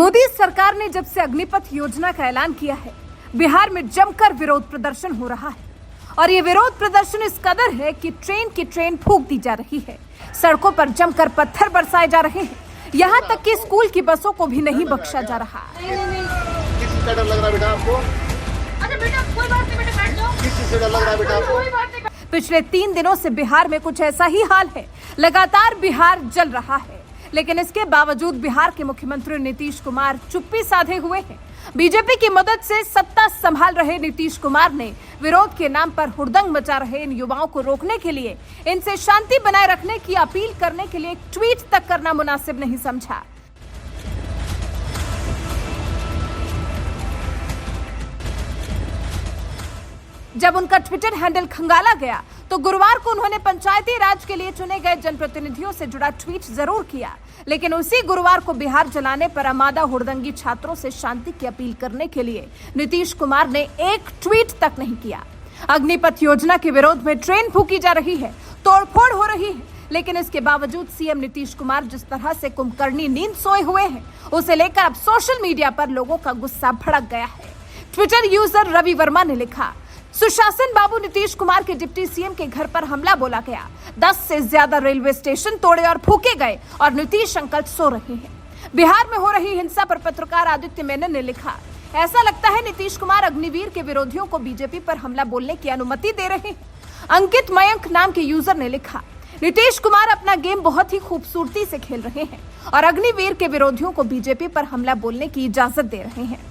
मोदी सरकार ने जब से अग्निपथ योजना का ऐलान किया है, बिहार में जमकर विरोध प्रदर्शन हो रहा है। और ये विरोध प्रदर्शन इस कदर है कि ट्रेन की ट्रेन फूंक दी जा रही है, सड़कों पर जमकर पत्थर बरसाए जा रहे हैं, यहाँ तक कि स्कूल की बसों को भी नहीं बख्शा जा रहा। किस डर लग रहा है बेटा आपको? अरे बेटा कोई बात नहीं, बेटा बैठ जाओ। किस चीज से डर लग रहा है बेटा आपको? पिछले 3 दिनों से बिहार में कुछ ऐसा ही हाल है। लगातार बिहार जल रहा है, लेकिन इसके बावजूद बिहार के मुख्यमंत्री नीतीश कुमार चुप्पी साधे हुए हैं। बीजेपी की मदद से सत्ता संभाल रहे नीतीश कुमार ने विरोध के नाम पर हुड़दंग मचा रहे इन युवाओं को रोकने के लिए, इनसे शांति बनाए रखने की अपील करने के लिए एक ट्वीट तक करना मुनासिब नहीं समझा। जब उनका ट्विटर हैंडल खंगाला गया तो गुरुवार को उन्होंने पंचायती राज के लिए चुने गए जनप्रतिनिधियों से जुड़ा ट्वीट जरूर किया, लेकिन उसी गुरुवार को बिहार जलाने पर आमादा हुड़दंगी छात्रों से शांति की अपील करने के लिए नीतीश कुमार ने एक ट्वीट तक नहीं किया। अग्निपथ योजना के विरोध में ट्रेन फूंकी जा रही है, तोड़फोड़ हो रही है, लेकिन इसके बावजूद सीएम नीतीश कुमार जिस तरह से कुंभकर्णी नींद सोए हुए हैं, उसे लेकर अब सोशल मीडिया पर लोगों का गुस्सा भड़क गया है। ट्विटर यूजर रवि वर्मा ने लिखा, सुशासन बाबू नीतीश कुमार के डिप्टी सीएम के घर पर हमला बोला गया, 10 से ज्यादा रेलवे स्टेशन तोड़े और फूके गए और नीतीश अंकल सो रहे हैं। बिहार में हो रही हिंसा पर पत्रकार आदित्य मेनन ने लिखा, ऐसा लगता है नीतीश कुमार अग्निवीर के विरोधियों को बीजेपी पर हमला बोलने की अनुमति दे रहे हैं। अंकित मयंक नाम के यूजर ने लिखा, नीतीश कुमार अपना गेम बहुत ही खूबसूरती से खेल रहे हैं और अग्निवीर के विरोधियों को बीजेपी पर हमला बोलने की इजाजत दे रहे हैं।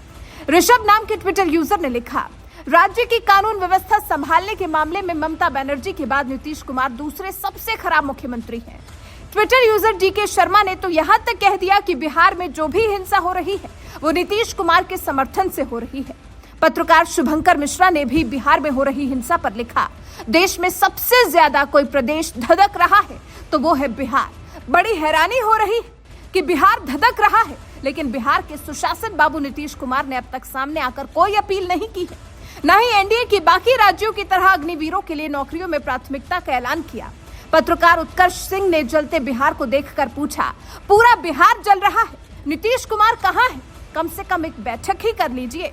ऋषभ नाम के ट्विटर यूजर ने लिखा, राज्य की कानून व्यवस्था संभालने के मामले में ममता बनर्जी के बाद नीतीश कुमार दूसरे सबसे खराब मुख्यमंत्री हैं। ट्विटर यूजर डीके शर्मा ने तो यहां तक कह दिया कि बिहार में जो भी हिंसा हो रही है वो नीतीश कुमार के समर्थन से हो रही है। पत्रकार शुभंकर मिश्रा ने भी बिहार में हो रही हिंसा पर लिखा, देश में सबसे ज्यादा कोई प्रदेश धधक रहा है तो वो है बिहार। बड़ी हैरानी हो रही है कि बिहार धधक रहा है, लेकिन बिहार के सुशासन बाबू नीतीश कुमार ने अब तक सामने आकर कोई अपील नहीं की है, न ही एनडीए की बाकी राज्यों की तरह अग्निवीरों के लिए नौकरियों में प्राथमिकता का ऐलान किया। पत्रकार उत्कर्ष सिंह ने जलते बिहार को देखकर पूछा, पूरा बिहार जल रहा है, नीतीश कुमार कहाँ है? कम से कम एक बैठक ही कर लीजिए।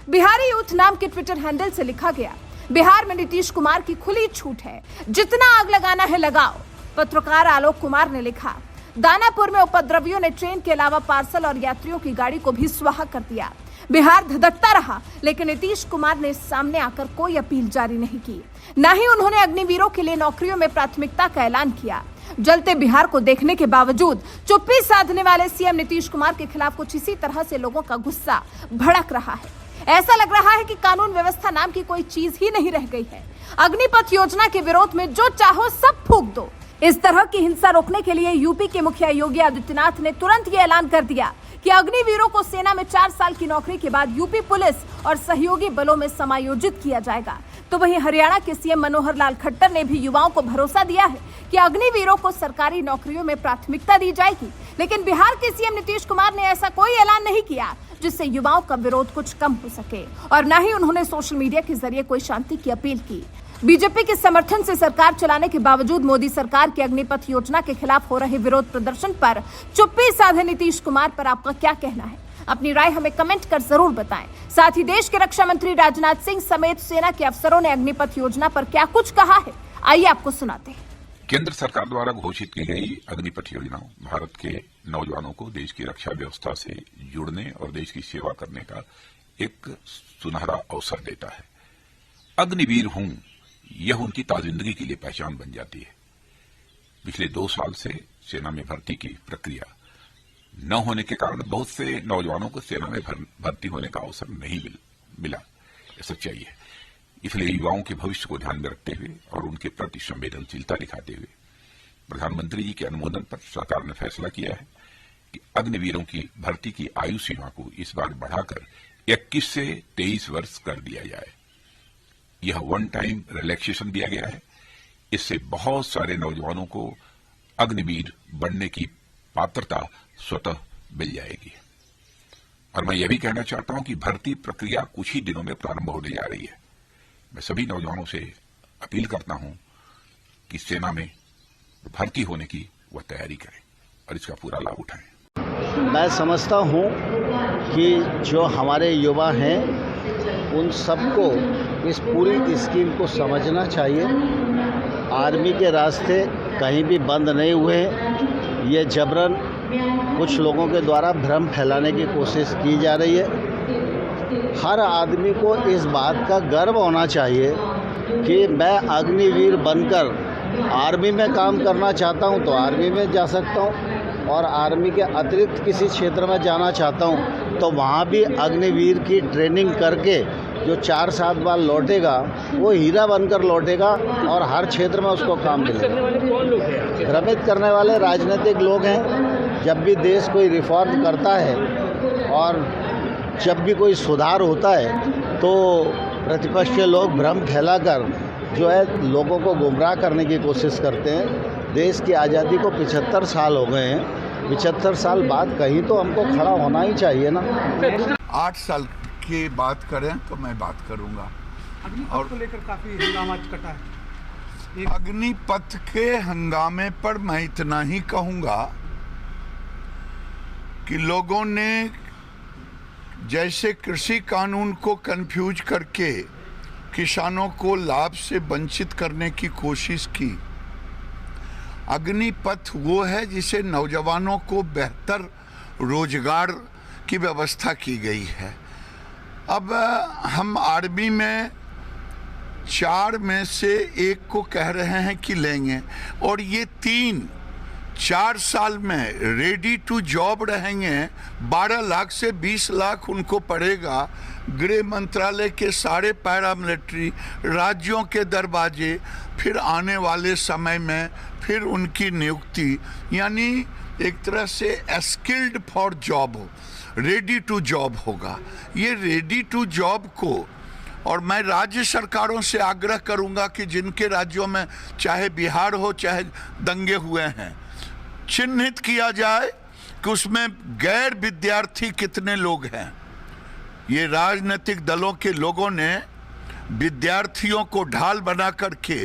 बिहारी यूथ नाम के ट्विटर हैंडल से लिखा गया, बिहार में नीतीश कुमार की खुली छूट है, जितना आग लगाना है लगाओ। पत्रकार आलोक कुमार ने लिखा, दानापुर में उपद्रवियों ने ट्रेन के अलावा पार्सल और यात्रियों की गाड़ी को भी स्वाहा कर दिया। बिहार धधकता रहा, लेकिन नीतीश कुमार ने सामने आकर कोई अपील जारी नहीं की, न ही उन्होंने अग्निवीरों के लिए नौकरियों में प्राथमिकता का ऐलान किया। जलते बिहार को देखने के बावजूद चुप्पी साधने वाले सीएम नीतीश कुमार के खिलाफ कुछ इसी तरह से लोगों का गुस्सा भड़क रहा है। ऐसा लग रहा है कि कानून व्यवस्था नाम की कोई चीज ही नहीं रह गई है। अग्निपथ योजना के विरोध में जो चाहो सब फूंक दो। इस तरह की हिंसा रोकने के लिए यूपी के मुखिया योगी आदित्यनाथ ने तुरंत ये ऐलान कर दिया कि अग्निवीरों को सेना में 4 साल की नौकरी के बाद यूपी पुलिस और सहयोगी बलों में समायोजित किया जाएगा। तो वहीं हरियाणा के सीएम मनोहर लाल खट्टर ने भी युवाओं को भरोसा दिया है कि अग्निवीरों को सरकारी नौकरियों में प्राथमिकता दी जाएगी। लेकिन बिहार के सीएम नीतीश कुमार ने ऐसा कोई ऐलान नहीं किया जिससे युवाओं का विरोध कुछ कम हो सके, और न ही उन्होंने सोशल मीडिया के जरिए कोई शांति की अपील की। बीजेपी के समर्थन से सरकार चलाने के बावजूद मोदी सरकार की अग्निपथ योजना के खिलाफ हो रहे विरोध प्रदर्शन पर चुप्पी साधे नीतीश कुमार पर आपका क्या कहना है? अपनी राय हमें कमेंट कर जरूर बताएं। साथ ही देश के रक्षा मंत्री राजनाथ सिंह समेत सेना के अफसरों ने अग्निपथ योजना पर क्या कुछ कहा है, आइए आपको सुनाते हैं। केंद्र सरकार द्वारा घोषित की गई अग्निपथ योजना भारत के नौजवानों को देश की रक्षा व्यवस्था से जुड़ने और देश की सेवा करने का एक सुनहरा अवसर देता है। अग्निवीर हूं, यह उनकी ताजिंदगी के लिए पहचान बन जाती है। पिछले 2 साल से सेना में भर्ती की प्रक्रिया न होने के कारण बहुत से नौजवानों को सेना में भर्ती होने का अवसर नहीं मिला, यह सच्चाई है। इसलिए युवाओं के भविष्य को ध्यान में रखते हुए और उनके प्रति संवेदनशीलता दिखाते हुए प्रधानमंत्री जी के अनुमोदन पर सरकार ने फैसला किया है कि अग्निवीरों की भर्ती की आयु सीमा को इस बार बढ़ाकर 21 से 23 वर्ष कर दिया जाए। यह वन टाइम रिलैक्सेशन दिया गया है। इससे बहुत सारे नौजवानों को अग्निवीर बनने की पात्रता स्वतः मिल जाएगी। और मैं यह भी कहना चाहता हूं कि भर्ती प्रक्रिया कुछ ही दिनों में प्रारंभ होने जा रही है। मैं सभी नौजवानों से अपील करता हूं कि सेना में भर्ती होने की वह तैयारी करें और इसका पूरा लाभ उठाएं। मैं समझता हूँ कि जो हमारे युवा हैं उन सबको इस पूरी स्कीम को समझना चाहिए। आर्मी के रास्ते कहीं भी बंद नहीं हुए हैं। ये जबरन कुछ लोगों के द्वारा भ्रम फैलाने की कोशिश की जा रही है। हर आदमी को इस बात का गर्व होना चाहिए कि मैं अग्निवीर बनकर आर्मी में काम करना चाहता हूं तो आर्मी में जा सकता हूं, और आर्मी के अतिरिक्त किसी क्षेत्र में जाना चाहता हूं तो वहां भी अग्निवीर की ट्रेनिंग करके जो 4-7 बार लौटेगा वो हीरा बनकर लौटेगा और हर क्षेत्र में उसको काम मिलेगा। भ्रमित करने वाले राजनीतिक लोग हैं। जब भी देश कोई रिफॉर्म करता है और जब भी कोई सुधार होता है तो प्रतिपक्ष के लोग भ्रम फैलाकर जो है लोगों को गुमराह करने की कोशिश करते हैं। देश की आज़ादी को 75 साल हो गए हैं। 75 साल बाद कहीं तो हमको खड़ा होना ही चाहिए ना। 8 साल की बात करें तो मैं बात करूंगा। अग्निपथ को लेकर काफी हंगामा कटा है। अग्निपथ के हंगामे पर मैं इतना ही कहूंगा कि लोगों ने जैसे कृषि कानून को कंफ्यूज करके किसानों को लाभ से वंचित करने की कोशिश की, अग्निपथ वो है जिसे नौजवानों को बेहतर रोजगार की व्यवस्था की गई है। अब हम आर्मी में 4 में से 1 को कह रहे हैं कि लेंगे, और ये 3-4 साल में रेडी टू जॉब रहेंगे। 12 लाख से 20 लाख उनको पड़ेगा। गृह मंत्रालय के सारे पैरामिलिट्री राज्यों के दरवाजे, फिर आने वाले समय में फिर उनकी नियुक्ति, यानी एक तरह से स्किल्ड फॉर जॉब हो, रेडी टू जॉब होगा। ये रेडी टू जॉब को, और मैं राज्य सरकारों से आग्रह करूंगा कि जिनके राज्यों में चाहे बिहार हो चाहे दंगे हुए हैं, चिन्हित किया जाए कि उसमें गैर विद्यार्थी कितने लोग हैं। ये राजनीतिक दलों के लोगों ने विद्यार्थियों को ढाल बना करके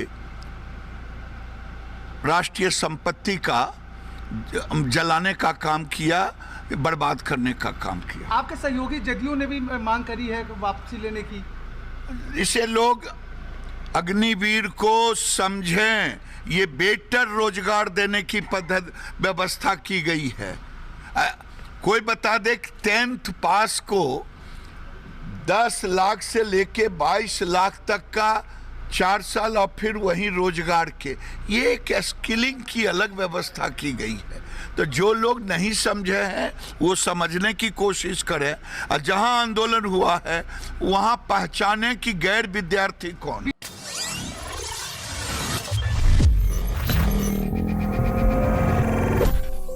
राष्ट्रीय संपत्ति का जलाने का काम किया, बर्बाद करने का काम किया। आपके सहयोगी जदयू ने भी मांग करी है वापसी लेने की। इसे लोग अग्निवीर को समझें, ये बेहतर रोजगार देने की पद्धति व्यवस्था की गई है। कोई बता दे कि 10th पास को 10 लाख से लेके 22 लाख तक का 4 साल और फिर वही रोजगार के, ये एक स्किलिंग की अलग व्यवस्था की गई है। तो जो लोग नहीं समझे हैं वो समझने की कोशिश करें, और जहां आंदोलन हुआ है वहां पहचाने कि गैर विद्यार्थी कौन है।